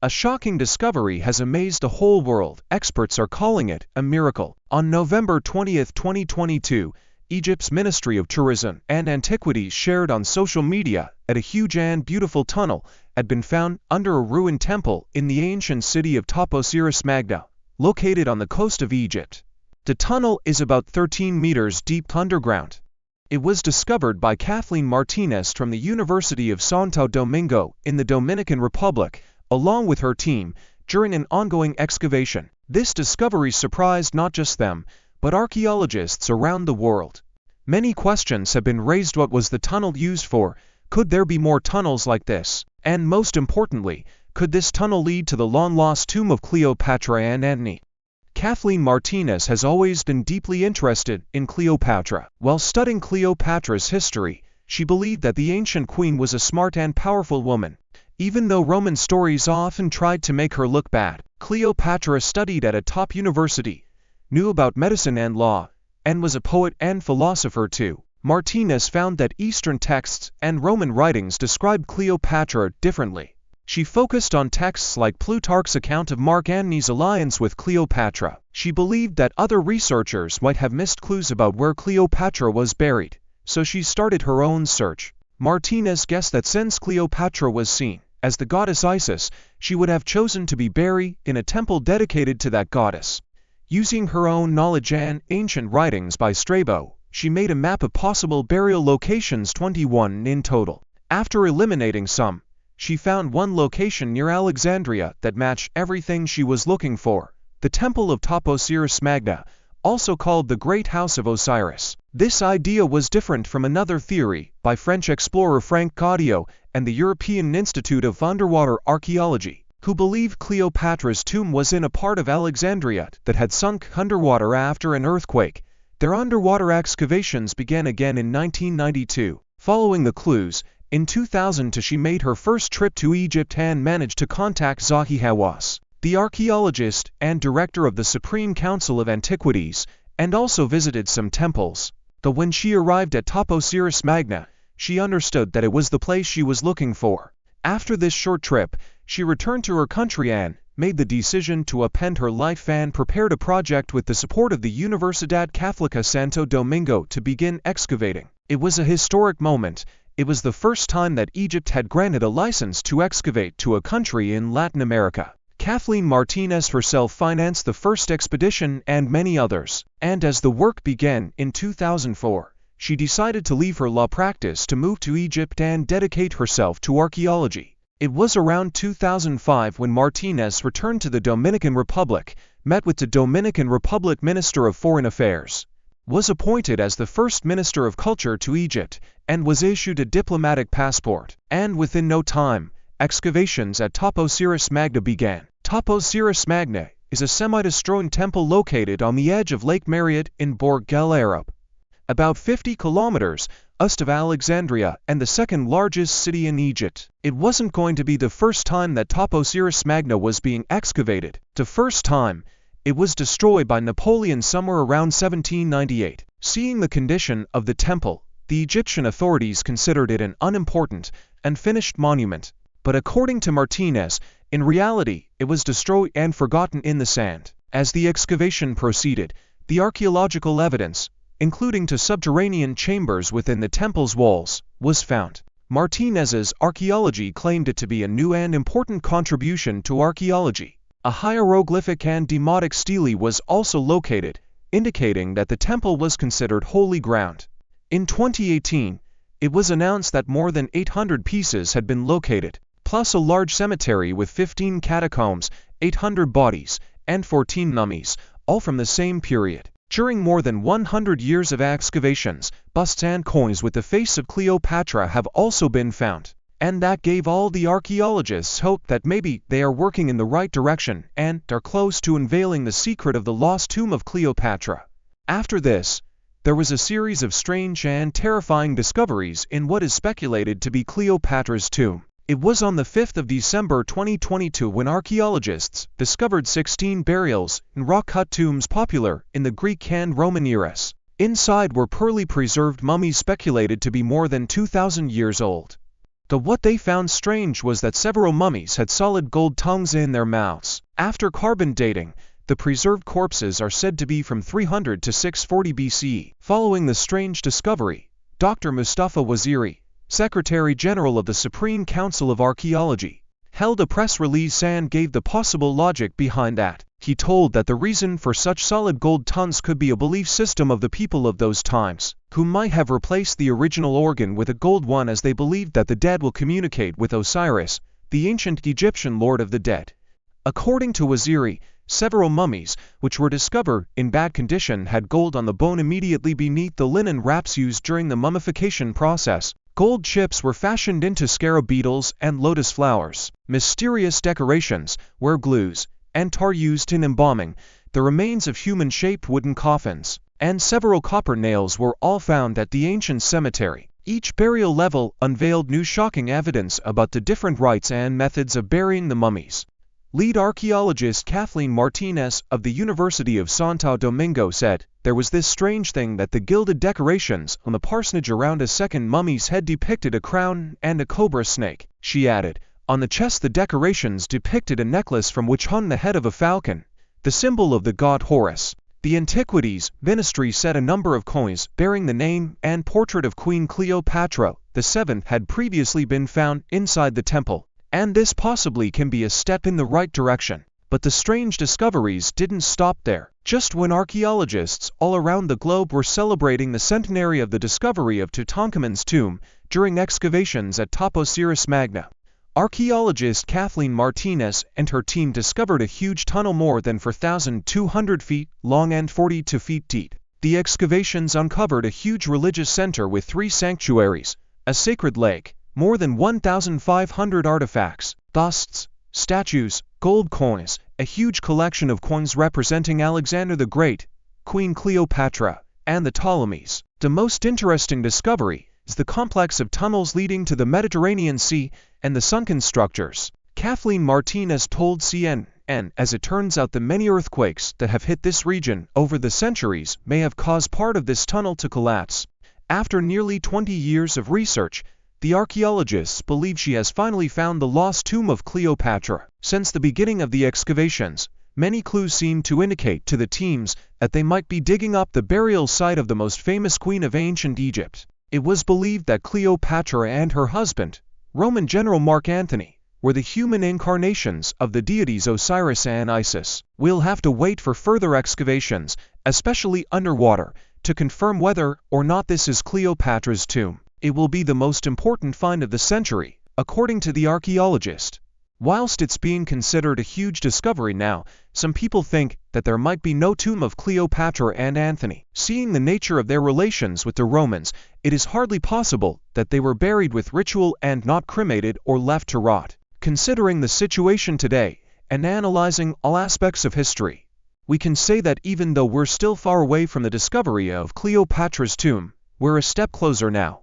A shocking discovery has amazed the whole world. Experts are calling it a miracle. On November 20, 2022, Egypt's Ministry of Tourism and Antiquities shared on social media that a huge and beautiful tunnel had been found under a ruined temple in the ancient city of Taposiris Magna, located on the coast of Egypt. The tunnel is about 13 meters deep underground. It was discovered by Kathleen Martinez from the University of Santo Domingo in the Dominican Republic, along with her team, during an ongoing excavation. This discovery surprised not just them, but archaeologists around the world. Many questions have been raised. What was the tunnel used for? Could there be more tunnels like this? And most importantly, could this tunnel lead to the long-lost tomb of Cleopatra and Antony? Kathleen Martinez has always been deeply interested in Cleopatra. While studying Cleopatra's history, she believed that the ancient queen was a smart and powerful woman. Even though Roman stories often tried to make her look bad, Cleopatra studied at a top university, knew about medicine and law, and was a poet and philosopher too. Martinez found that Eastern texts and Roman writings described Cleopatra differently. She focused on texts like Plutarch's account of Mark Antony's alliance with Cleopatra. She believed that other researchers might have missed clues about where Cleopatra was buried, so she started her own search. Martinez guessed that since Cleopatra was seen as the goddess Isis, she would have chosen to be buried in a temple dedicated to that goddess. Using her own knowledge and ancient writings by Strabo, she made a map of possible burial locations, 21 in total. After eliminating some, she found one location near Alexandria that matched everything she was looking for: the Temple of Taposiris Magna, also called the Great House of Osiris. This idea was different from another theory by French explorer Frank Gaudio and the European Institute of Underwater Archaeology, who believed Cleopatra's tomb was in a part of Alexandria that had sunk underwater after an earthquake. Their underwater excavations began again in 1992. Following the clues, in 2002 she made her first trip to Egypt and managed to contact Zahi Hawass, the archaeologist and director of the Supreme Council of Antiquities, and also visited some temples. Though when she arrived at Taposiris Magna, she understood that it was the place she was looking for. After this short trip, she returned to her country and made the decision to upend her life and prepared a project with the support of the Universidad Católica Santo Domingo to begin excavating. It was a historic moment. It was the first time that Egypt had granted a license to excavate to a country in Latin America. Kathleen Martinez herself financed the first expedition and many others, and as the work began in 2004, she decided to leave her law practice to move to Egypt and dedicate herself to archaeology. It was around 2005 when Martinez returned to the Dominican Republic, met with the Dominican Republic Minister of Foreign Affairs, was appointed as the first Minister of Culture to Egypt, and was issued a diplomatic passport. And within no time, excavations at Taposiris Magna began. Taposiris Magna is a semi-destroyed temple located on the edge of Lake Marriott in Borg El Arab, about 50 kilometers east of Alexandria and the second largest city in Egypt. It wasn't going to be the first time that Taposiris Magna was being excavated. The first time, it was destroyed by Napoleon somewhere around 1798. Seeing the condition of the temple, the Egyptian authorities considered it an unimportant, unfinished monument. But according to Martinez, in reality, it was destroyed and forgotten in the sand. As the excavation proceeded, the archaeological evidence, including to subterranean chambers within the temple's walls, was found. Martinez's archaeology claimed it to be a new and important contribution to archaeology. A hieroglyphic and demotic stele was also located, indicating that the temple was considered holy ground. In 2018, it was announced that more than 800 pieces had been located, plus a large cemetery with 15 catacombs, 800 bodies, and 14 mummies, all from the same period. During more than 100 years of excavations, busts and coins with the face of Cleopatra have also been found. And that gave all the archaeologists hope that maybe they are working in the right direction and are close to unveiling the secret of the lost tomb of Cleopatra. After this, there was a series of strange and terrifying discoveries in what is speculated to be Cleopatra's tomb. It was on the 5th of December 2022 when archaeologists discovered 16 burials in rock-cut tombs popular in the Greek and Roman eras. Inside were poorly preserved mummies speculated to be more than 2,000 years old. But what they found strange was that several mummies had solid gold tongues in their mouths. After carbon dating, the preserved corpses are said to be from 300 to 640 BCE. Following the strange discovery, Dr. Mustafa Waziri, Secretary General of the Supreme Council of Archaeology, held a press release and gave the possible logic behind that. He told that the reason for such solid gold tongues could be a belief system of the people of those times, who might have replaced the original organ with a gold one, as they believed that the dead will communicate with Osiris, the ancient Egyptian lord of the dead. According to Waziri, several mummies, which were discovered in bad condition, had gold on the bone immediately beneath the linen wraps used during the mummification process. Gold chips were fashioned into scarab beetles and lotus flowers. Mysterious decorations, were glues, and tar used in embalming, the remains of human-shaped wooden coffins, and several copper nails were all found at the ancient cemetery. Each burial level unveiled new shocking evidence about the different rites and methods of burying the mummies. Lead archaeologist Kathleen Martinez of the University of Santo Domingo said, "There was this strange thing that the gilded decorations on the parsonage around a second mummy's head depicted a crown and a cobra snake." She added, "On the chest the decorations depicted a necklace from which hung the head of a falcon, the symbol of the god Horus." The Antiquities Ministry said a number of coins bearing the name and portrait of Queen Cleopatra VII had previously been found inside the temple, and this possibly can be a step in the right direction. But the strange discoveries didn't stop there. Just when archaeologists all around the globe were celebrating the centenary of the discovery of Tutankhamun's tomb during excavations at Taposiris Magna, archaeologist Kathleen Martinez and her team discovered a huge tunnel more than 4,200 feet long and 42 feet deep. The excavations uncovered a huge religious center with 3 sanctuaries, a sacred lake, more than 1,500 artifacts, busts, statues, gold coins, a huge collection of coins representing Alexander the Great, Queen Cleopatra, and the Ptolemies. The most interesting discovery is the complex of tunnels leading to the Mediterranean Sea and the sunken structures. Kathleen Martinez told CNN, "As it turns out, the many earthquakes that have hit this region over the centuries may have caused part of this tunnel to collapse." After nearly 20 years of research, the archaeologists believe she has finally found the lost tomb of Cleopatra. Since the beginning of the excavations, many clues seem to indicate to the teams that they might be digging up the burial site of the most famous queen of ancient Egypt. It was believed that Cleopatra and her husband, Roman general Mark Antony, were the human incarnations of the deities Osiris and Isis. We'll have to wait for further excavations, especially underwater, to confirm whether or not this is Cleopatra's tomb. It will be the most important find of the century, according to the archaeologist. Whilst it's being considered a huge discovery now, some people think that there might be no tomb of Cleopatra and Antony. Seeing the nature of their relations with the Romans, it is hardly possible that they were buried with ritual and not cremated or left to rot. Considering the situation today, and analyzing all aspects of history, we can say that even though we're still far away from the discovery of Cleopatra's tomb, we're a step closer now.